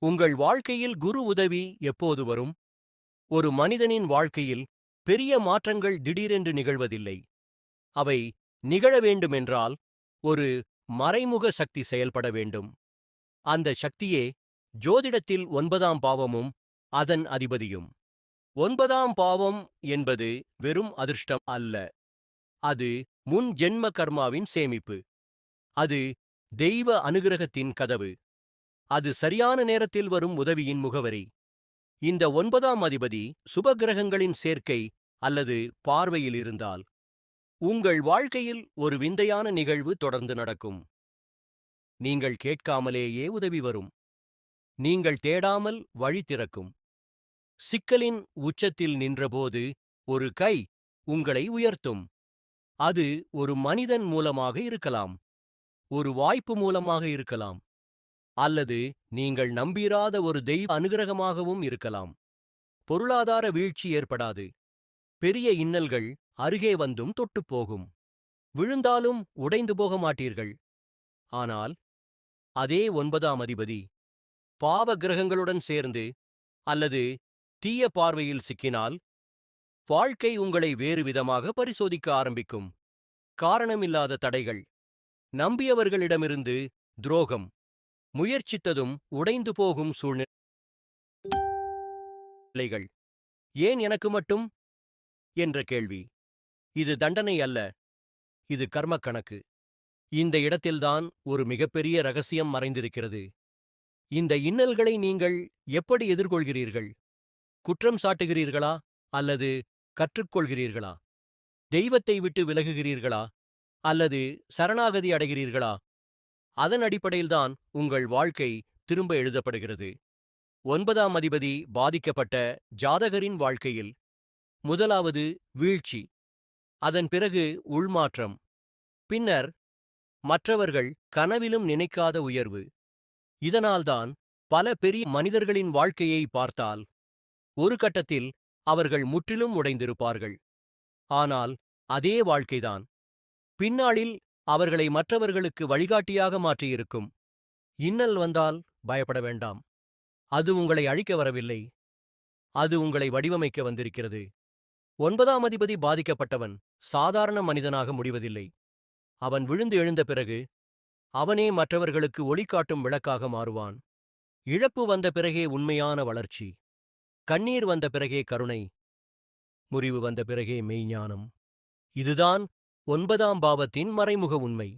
உங்கள் வாழ்க்கையில் குரு உதவி எப்போது வரும்? ஒரு மனிதனின் வாழ்க்கையில் பெரிய மாற்றங்கள் திடீரென்று நிகழ்வதில்லை. அவை நிகழ வேண்டுமென்றால் ஒரு மறைமுக சக்தி செயல்பட வேண்டும். அந்த சக்தியே ஜோதிடத்தில் 9ஆம் பாவமும் அதன் அதிபதியும். 9ஆம் பாவம் என்பது வெறும் அதிர்ஷ்டம் அல்ல. அது முன் ஜென்ம கர்மாவின் சேமிப்பு. அது தெய்வ அனுகிரகத்தின் கதவு. அது சரியான நேரத்தில் வரும் உதவியின் முகவரி. இந்த 9ஆம் அதிபதி சுபக்கிரகங்களின் சேர்க்கை அல்லது பார்வையில் இருந்தால் உங்கள் வாழ்க்கையில் ஒரு விந்தையான நிகழ்வு தொடர்ந்து நடக்கும். நீங்கள் கேட்காமலேயே உதவி வரும். நீங்கள் தேடாமல் வழி திறக்கும். சிக்கலின் உச்சத்தில் நின்றபோது ஒரு கை உங்களை உயர்த்தும். அது ஒரு மனிதன் மூலமாக இருக்கலாம், ஒரு வாய்ப்பு மூலமாக இருக்கலாம், அல்லது நீங்கள் நம்பிராத ஒரு தெய்வ அனுகிரகமாகவும் இருக்கலாம். பொருளாதார வீழ்ச்சி ஏற்படாது. பெரிய இன்னல்கள் அருகே வந்தும் தொட்டுப் போகும். விழுந்தாலும் உடைந்து போக மாட்டீர்கள். ஆனால் அதே 9ஆம் அதிபதி பாவ கிரகங்களுடன் சேர்ந்து அல்லது தீய பார்வையில் சிக்கினால் வாழ்க்கை உங்களை வேறு விதமாக பரிசோதிக்க ஆரம்பிக்கும். காரணமில்லாத தடைகள், நம்பியவர்களிடமிருந்து துரோகம், முயற்சித்ததும் உடைந்து போகும் சூழ்நிலைகள். ஏன் எனக்கு மட்டும் என்ற கேள்வி. இது தண்டனை அல்ல, இது கர்ம கணக்கு. இந்த இடத்தில்தான் ஒரு மிகப்பெரிய ரகசியம் மறைந்திருக்கிறது. இந்த இன்னல்களை நீங்கள் எப்படி எதிர்கொள்கிறீர்கள்? குற்றம் சாட்டுகிறீர்களா அல்லது கற்றுக்கொள்கிறீர்களா? தெய்வத்தை விட்டு விலகுகிறீர்களா அல்லது சரணாகதி அடைகிறீர்களா? அதன் அடிப்படையில்தான் உங்கள் வாழ்க்கை திரும்ப எழுதப்படுகிறது. 9ஆம் அதிபதி பாதிக்கப்பட்ட ஜாதகரின் வாழ்க்கையில் முதலாவது வீழ்ச்சி, அதன் பிறகு உள்மாற்றம், பின்னர் மற்றவர்கள் கனவிலும் நினைக்காத உயர்வு. இதனால்தான் பல பெரிய மனிதர்களின் வாழ்க்கையை பார்த்தால் ஒரு கட்டத்தில் அவர்கள் முற்றிலும் உடைந்திருப்பார்கள். ஆனால் அதே வாழ்க்கைதான் பின்னாளில் அவர்களை மற்றவர்களுக்கு வழிகாட்டியாக மாற்றியிருக்கும். இன்னல் வந்தால் பயப்பட வேண்டாம். அது உங்களை அழிக்க வரவில்லை. அது உங்களை வடிவமைக்க வந்திருக்கிறது. 9ஆம் அதிபதி பாதிக்கப்பட்டவன் சாதாரண மனிதனாக முடிவதில்லை. அவன் விழுந்து எழுந்த பிறகு அவனே மற்றவர்களுக்கு ஒளிகாட்டும் விளக்காக மாறுவான். இழப்பு வந்த பிறகே உண்மையான வளர்ச்சி. கண்ணீர் வந்த பிறகே கருணை. முறிவு வந்த பிறகே மெய்ஞானம். இதுதான் 9ஆம் பாவத்தின் மறைமுக உண்மை.